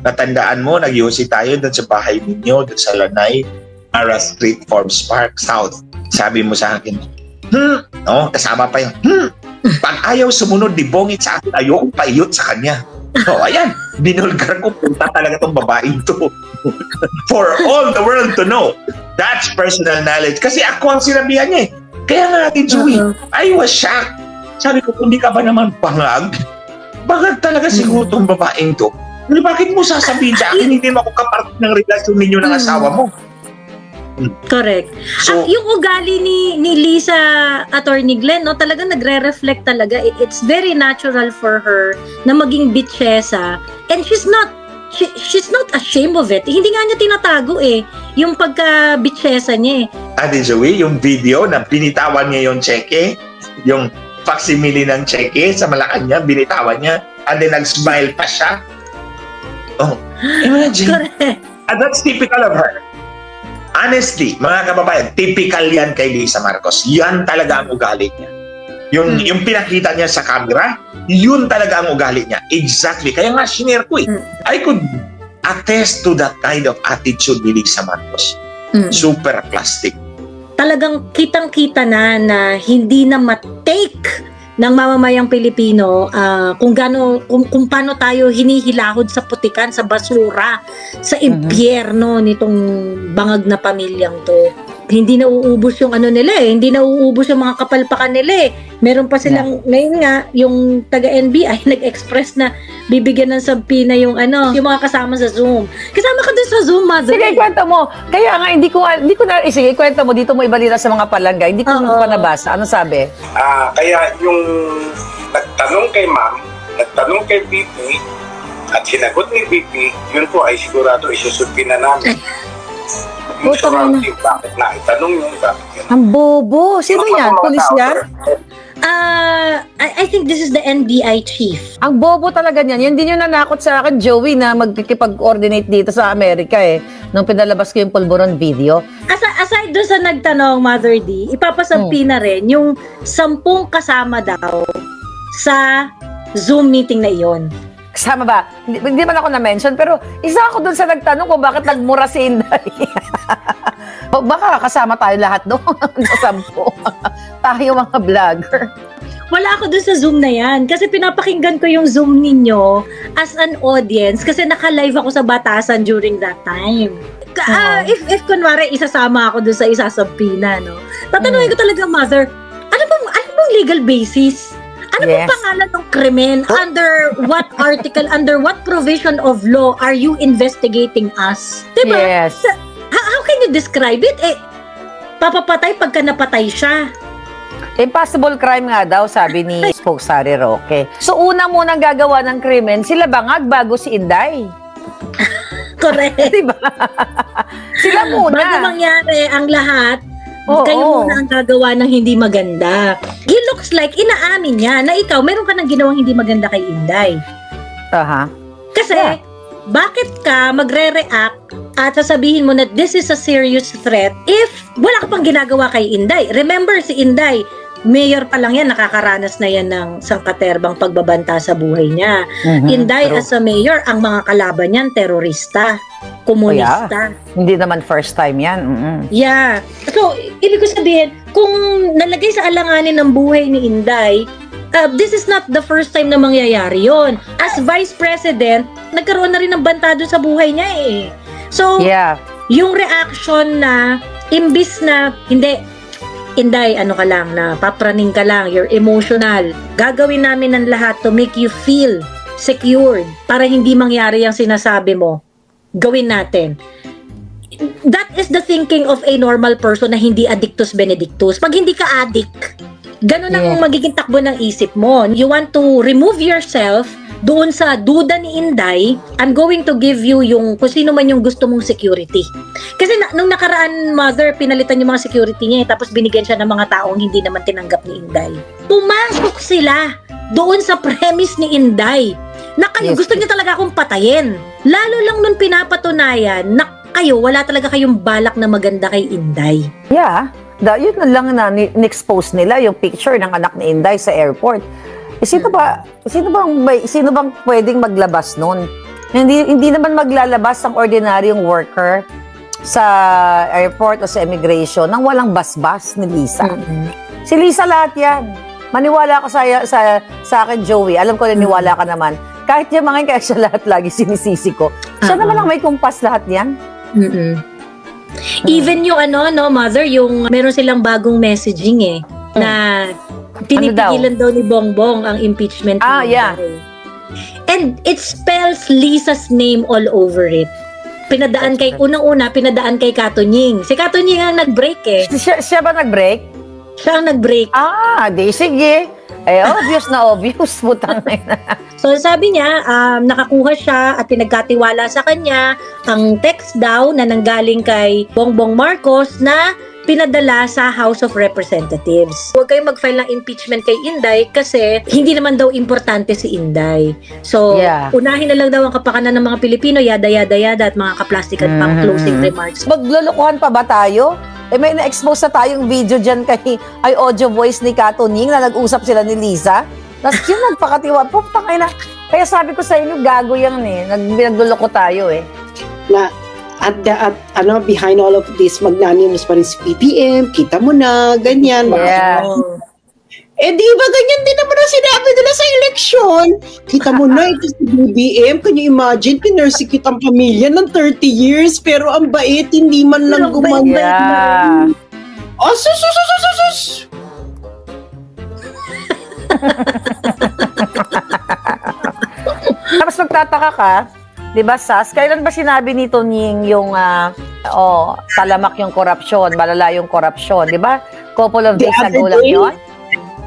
natandaan mo, nag-UC tayo doon sa bahay ninyo, doon sa Lanay, Ara Street, Forbes Park, South. Sabi mo sa akin, no, kasama pa yung, pag ayaw sumunod, dibongit sa akin, ayokong paiyot sa kanya. So, ayan, binulgar ko, punta talaga tong babaeng to. For all the world to know. That's personal knowledge. Kasi ako ang sinabihan niya eh. Kaya nga natin, Joey, I was shocked. Sabi ko, hindi ka ba naman bangag? Bangag talaga siguro tong babaeng to. Bakit mo sasabihin sa akin, hindi mo ako kapart ng relasyon ninyo ng asawa mo? Correct. So, yung ugali ni Lisa, Attorney Glenn, no, talagang nagre-reflect talaga. It's very natural for her na maging bitchesa, and she's not ashamed of it. Hindi nga niya tinatago yung pagka-bitchesa niya Ate Joey, yung video na binitawan niya yung cheque, yung facsimile ng cheque sa Malacanang, binitawan niya, and then nag-smile pa siya. Oh, imagine. Correct. And that's typical of her. Honestly, mga kababayan, typical yan kay Lisa Marcos. Yan talaga ang ugali niya. Yung pinakita niya sa camera, yun talaga ang ugali niya. Exactly. Kaya nga, shinare ko I could attest to that kind of attitude ni Lisa Marcos. Super plastic. Talagang kitang-kita na hindi na matake ng mamamayang Pilipino kung paano tayo hinihilahod sa putikan, sa basura, sa impyerno nitong bangag na pamilyang to. Hindi na uubos yung nila hindi na uubos yung mga kapalpakan nila Meron pa silang, ngayon nga, yung taga-NBI nag-express na bibigyan ng sabpina yung yung mga kasama sa Zoom. Kasama ka dun sa Zoom, Mother. Sige, kwento mo. Kaya nga, hindi ko na, sige, kwento mo, dito mo ibalita sa mga palangga. Hindi ko pa nabasa. Ano sabi? Kaya yung nagtanong kay ma'am, nagtanong kay VP, at sinagot ni VP, yun po ay sigurado isusulpina namin. Yung bakit na itanong yun, bakit yun? Ang bobo. Sino yan? Pulis yan? I think this is the NBI chief. Ang bobo talaga niyan. Yan din yung nanakot sa akin, Joey, na magkikipag-coordinate dito sa Amerika nung pinalabas ko yung Pulburon video. Aside doon sa nagtanong, Mother D, ipapasampi na rin yung 10 kasama daw sa Zoom meeting na iyon. Kasama ba? Hindi man ako na-mention, pero isa ako doon sa nagtanong kung bakit nagmura si Inday. Baka kasama tayo lahat doon sa 10. Tayo mga vlogger. Wala ako doon sa Zoom na yan. Kasi pinapakinggan ko yung Zoom ninyo as an audience kasi naka-live ako sa Batasan during that time. If kunwari isasama ako doon sa isasampina, no? Tatanungin ko talaga, Mother, ano bang legal basis? Ano bang pangalan ng krimen? Under what article, under what provision of law are you investigating us? Diba? Yes. How can you describe it? Papapatay pagka napatay siya. Impossible crime nga daw, sabi ni Spokesari Roque. So, una munang gagawa ng krimen, sila bangag bago si Inday. Correct. Diba? Sila muna. Bago mangyari ang lahat, kayo muna ang gagawa ng hindi maganda. It looks like, inaamin niya na ikaw, meron ka nang ginawang hindi maganda kay Inday. Kasi, bakit ka magre-react at sasabihin mo na this is a serious threat if wala ka pang ginagawa kay Inday? Remember, si Inday, mayor pa lang yan, nakakaranas na yan ng sangkaterbang pagbabanta sa buhay niya. Inday, as a mayor, ang mga kalaban niyan, terorista, komunista. Hindi naman first time yan. Yeah. So, ibig ko sabihin, kung nalagay sa alanganin ng buhay ni Inday, this is not the first time na mangyayari yon. As Vice President, nagkaroon na rin ng banta doon sa buhay niya So, yung reaction na, imbis na, hindi, Inday, ano ka lang, na papraning ka lang, you're emotional. Gagawin namin ang lahat to make you feel secured para hindi mangyari yung sinasabi mo. Gawin natin. That is the thinking of a normal person na hindi addictus benedictus. Pag hindi ka addict, ganun ang magiging takbo ng isip mo. You want to remove yourself doon sa duda ni Inday, I'm going to give you yung kung sino man yung gusto mong security. Kasi nung nakaraan, Mother, pinalitan yung mga security niya tapos binigyan siya ng mga taong hindi naman tinanggap ni Inday. Pumasok sila doon sa premise ni Inday na kayo, gusto niya talaga akong patayin. Lalo lang nun pinapatunayan na kayo, wala talaga kayong balak na maganda kay Inday. Yeah. Yun na lang na ni-expose nila yung picture ng anak ni Inday sa airport. Sino bang pwedeng maglabas nun? Hindi naman maglalabas ang ordinaryong worker sa airport o sa immigration nang walang basbas ni Lisa. Si Lisa lahat yan. Maniwala ka sa akin, Joey. Alam ko na niwala ka naman. Kahit yung mga kaya siya lahat lagi sinisisi ko. Siya naman lang may kumpas lahat yan. Even yung Mother, yung meron silang bagong messaging na pinipigilan daw ni Bongbong ang impeachment. Yeah. And it spells Lisa's name all over it. Unang-una, pinadaan kay Katunying. Si Katunying ang nag-break Siya ba nag-break? Siya ang nag-break. Di sige. Obvious na obvious. Butang na. So sabi niya, nakakuha siya at pinagkatiwala sa kanya ang text daw na nanggaling kay Bongbong Marcos na pinadala sa House of Representatives. Huwag kayong mag-file ng impeachment kay Inday kasi hindi naman daw importante si Inday. So, unahin na lang daw ang kapakanan ng mga Pilipino, yada at mga kaplastikan pang closing remarks. Maglulukuhan pa ba tayo? May na-expose na tayong video dyan kay audio voice ni Katunying na nag-usap sila ni Lisa. Tapos yun, nagpakatiwa. Putang ina. Kaya sabi ko sa inyo, gago yan nagluloko tayo Na, at behind all of this, magnanimous pa rin si BBM, kita mo na, ganyan. Yeah. Di ba ganyan din naman ang sinabi nila sa eleksyon? Kita mo na, ito si BBM, can you imagine, pinersecute ang pamilya ng 30 years, pero ang bait, hindi man lang gumanda. Yeah. Sus! Tapos magtataka ka, di ba, Sas? Kailan ba sinabi ni Tonying yung talamak yung korupsyon, malala yung korupsyon, di ba? Couple of days ago lang yun?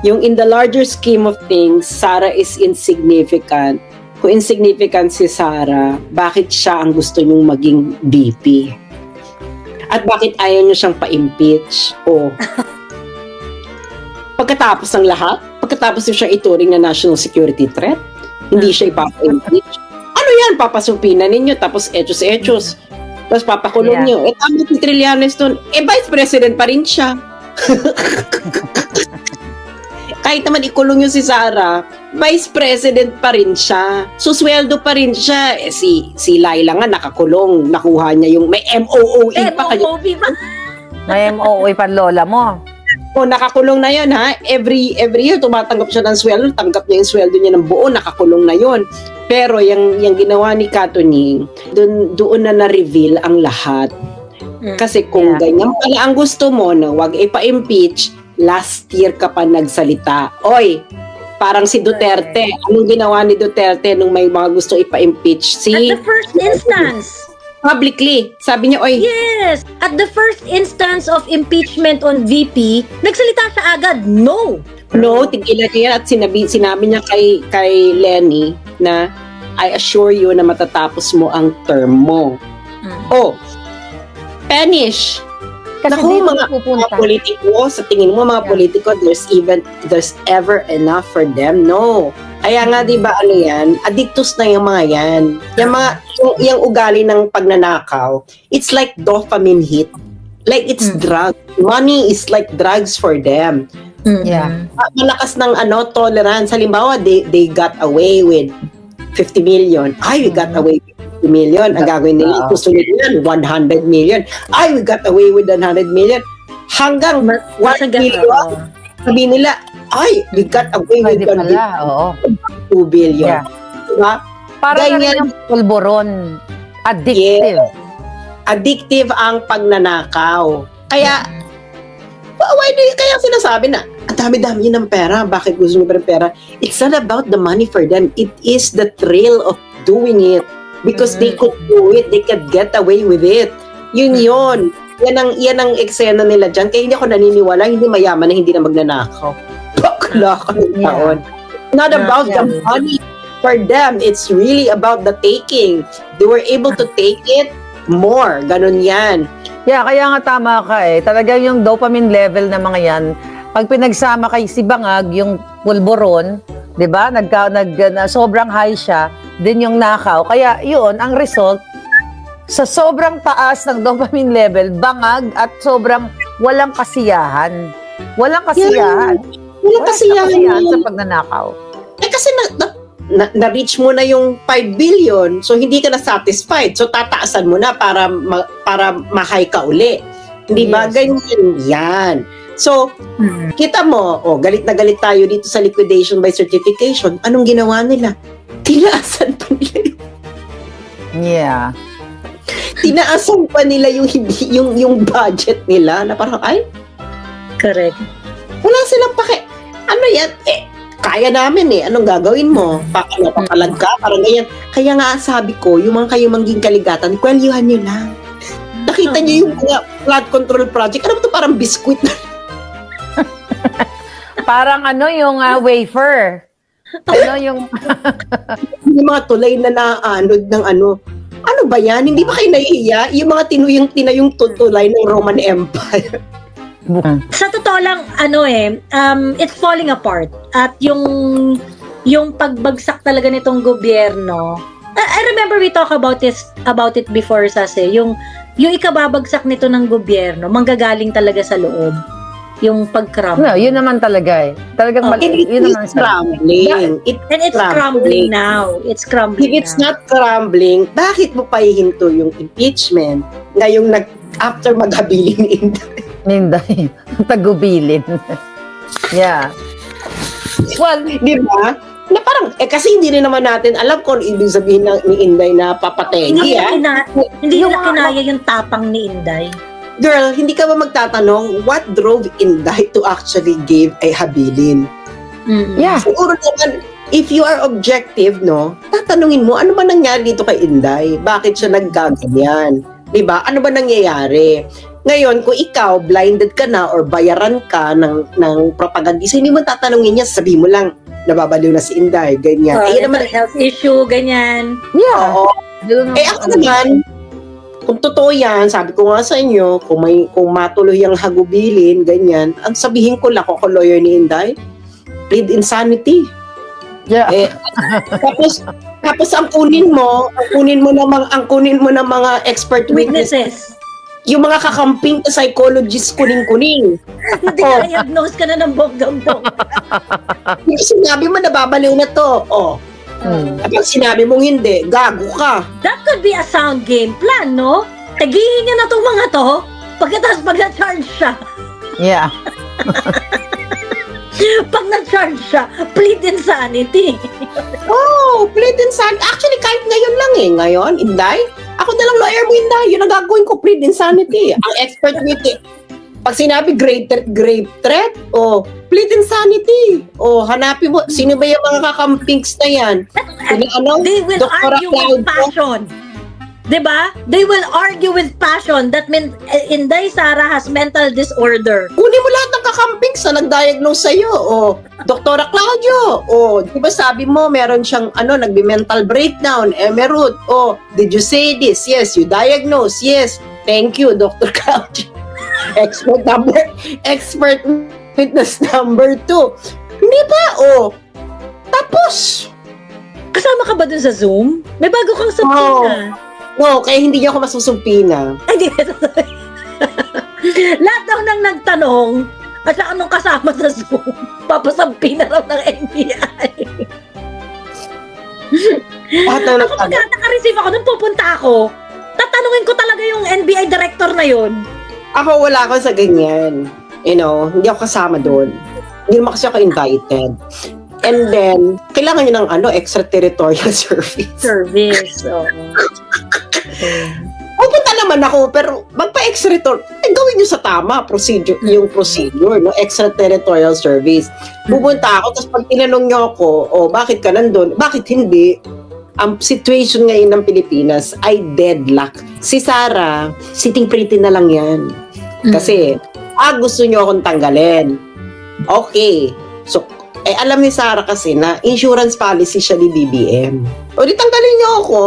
Yung in the larger scheme of things, Sara is insignificant. Kung insignificant si Sara, bakit siya ang gusto niyong maging VP? At bakit ayaw niyo siyang pa-impeach? Pagkatapos ng lahat, pagkatapos niyo siya ituring na national security threat, hindi siya ipapa-impeach. Ano yan? Papasupinan ninyo, tapos etos. Tapos papakulong niyo. Tama si Trillanes doon. Vice President pa rin siya. Kahit naman ikulong yung si Sara, Vice President pa rin siya. Susweldo pa rin siya. Si Laila nga nakakulong. Nakuha niya yung may MOOE pa. May MOOE pa lola mo. Nakakulong na yun ha. Every year tumatanggap siya ng sweldo. Tanggap niya yung sweldo niya ng buo. Nakakulong na yun. Pero yung ginawa ni Katunying, doon na na-reveal ang lahat. Kasi kung ganyan pala ang gusto mo na wag ipa-impeach, last year ka pa nagsalita. Parang si Duterte. Anong ginawa ni Duterte nung may mga gusto ipa-impeach? At the first instance. Publicly. Sabi niya, Yes! At the first instance of impeachment on VP, nagsalita siya agad, no! No, tigilan niya at sinabi niya kay Lenny na I assure you na matatapos mo ang term mo. Panish! Kasi naku, mga politiko, sa tingin mo mga politiko, there's ever enough for them? No. Kaya nga, di ba, addictus na yung mga yan. Yung ugali ng pagnanakaw, it's like dopamine hit. Like it's drug. Money is like drugs for them. Malakas ng tolerance. Halimbawa, they got away with 50 million. We got away with 50 million. Ang gagawin nila, gusto nila 100 million. We got away with 100 million. Hanggang 1 billion. Sabi nila, we got away with 1 2 billion. Yeah. Diba? Parang yung pulburon. Addictive. Addictive ang pagnanakaw. Kaya, kaya sinasabi na, ang dami-dami ng pera. Bakit gusto nyo pa ng pera? It's not about the money for them. It is the thrill of doing it. Because they could do it. They could get away with it. Yun. Yan ang eksena nila dyan. Kaya hindi ako naniniwala, hindi mayaman na hindi na magnanakaw. Bakla ka ng taon. Not about the money for them. It's really about the taking. They were able to take it more. Ganun yan. Yeah, kaya nga tama ka Talagang yung dopamine level na mga yan, pag pinagsama kay si Bangag, yung pulburon, di ba? Sobrang high siya, din yung nakaw. Kaya yun, ang result, sa sobrang taas ng dopamine level, bangag at sobrang walang kasiyahan. Walang kasiyahan. Walang kasiyahan sa pagnanakaw. Kasi na-reach mo na yung 5 billion, so hindi ka na satisfied. So tataasan mo na para ma-high ka uli. Hindi ba? Yes. Ganyan yan. So, kita mo, galit na galit tayo dito sa liquidation by certification. Anong ginawa nila? Tinaasan pa nila. Yeah. Tinaasan pa nila yung budget nila na parang, ay, Correct. wala silang ano yan? Kaya namin anong gagawin mo? Papalag ka? Parang ganyan. Kaya nga sabi ko, yung mga kayo mangging kaligatan, kwelyuhan nyo lang. Nakita nyo yung mga flood control project. Ano ba ito? Parang biskuit na. Parang yung wafer. Yung Yung mga tulay na naanod ng ano. Ano ba yan? Hindi ba kayo nahihiya? Yung mga tinayong tulay ng Roman Empire. Sa totoo lang, it's falling apart. At yung pagbagsak talaga nitong gobyerno, I remember we talk about it before, Sase, yung ikababagsak nito ng gobyerno, manggagaling talaga sa loob. Yung pag-crumble. No, yun naman talaga Talagang yun naman crumbling. And it's crumbling now. It's crumbling If it's now. not crumbling, bakit mo pa ihinto yung impeachment ngayong after maghabilin ni Inday? Ninday. Tagubilin. Yeah. Well, di ba? Na parang, kasi hindi rin naman natin alam kung ibig sabihin ni Inday na papategi, Hindi nila kinaya yung tapang ni Inday. Girl, hindi ka ba magtatanong what drove Inday to actually give a habilin? Yeah. Siguro naman, if you are objective, tatanungin mo, ano ba nangyari dito kay Inday? Bakit siya naggaganyan? Diba? Ano ba nangyayari? Ngayon, kung ikaw, blinded ka na or bayaran ka ng propagandista, hindi mo tatanungin niya, sabi mo lang, nababaliw na si Inday, ganyan. Naman, health issue, ganyan. Yeah. Oo. Ako naman, kung totoo yan, sabi ko nga sa inyo, kung matuloy ang hagubilin, ganyan, ang sabihin ko lang, ako lawyer ni Inday, plead insanity. Yeah. Tapos ang kunin mo ng mga expert witnesses. Yung mga kakamping na psychologist kuning-kuning. Hindi ka diagnose ka na ng bonggang-bong. Yung sinabi mo, nababaliw na to. Kapag sinabi mong hindi, gago ka. That could be a sound game plan, no? Tagihin niya na itong mga to, pagkatapos pag na-charge siya. Yeah. Pag na-charge siya, plead insanity. Plead insanity. Actually, kahit ngayon lang Ngayon, Inday, ako na lang lawyer mo, Inday. Yun ang gagawin ko, plead insanity. Ang expert witness. Pag sinabi grave threat, plead insanity. Hanapin mo, sino ba yung mga kakampings na yan? They will argue with passion. Diba? They will argue with passion. That means Inday Sara has mental disorder. Kunin mo lahat ng kakampings na nag-diagnose sa'yo. Dr. Claudio. Di ba sabi mo, meron siyang nagbi-mental breakdown, emerald. Did you say this? Yes, you diagnose. Yes. Thank you, Dr. Claudio. Expert witness number 2. Hindi ba? Tapos. Kasama ka ba dun sa Zoom? May bago kang subpoena. No, kaya hindi niyo ako masusumpina. Ay, di ba? Lahat daw nang nagtanong at saka anong kasama sa Zoom, papasampina raw ng NBI. Ako pag naka-receive ako, nung pupunta ako, tatanungin ko talaga yung NBI director na yun. Ako wala ako sa ganyan. Hindi ako kasama doon. Hindi naman kasi ako invited. And then, kailangan nyo ng extraterritorial service. Pupunta naman ako, pero magpa-extraterritorial, gawin nyo sa tama, yung procedure, extraterritorial service. Pupunta ako, tapos pag tinanong nyo ako, bakit ka nandun? Bakit hindi? Ang situation ngayon ng Pilipinas ay deadlock. Si Sara, sitting pretty na lang yan. Kasi, gusto nyo akong tanggalin. Okay. So, alam ni Sara kasi na insurance policy siya ni BBM. Di tanggalin niyo ako.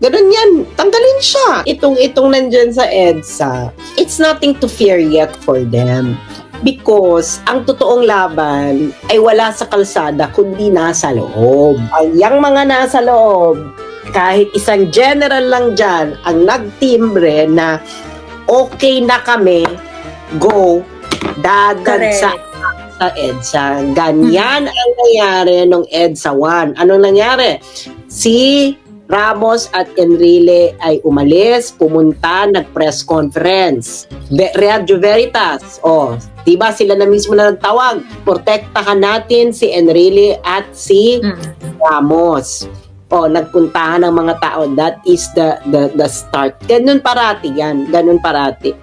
Ganun yan. Tanggalin siya. Itong nandyan sa EDSA, it's nothing to fear yet for them. Because ang totoong laban ay wala sa kalsada kundi nasa loob. Yung mga nasa loob, kahit isang general lang dyan ang nagtimbre na okay na kami, go, dadag sa sa EDSA. Ganyan ang nangyari nung EDSA 1. Anong nangyari? Si Ramos at Enrile ay umalis, pumunta, nag-press conference. Radio Veritas, diba sila na mismo na nagtawag, protektahan natin si Enrile at si Ramos. Nagpuntahan ng mga tao. That is the start. Ganun parati yan. Ganun parati.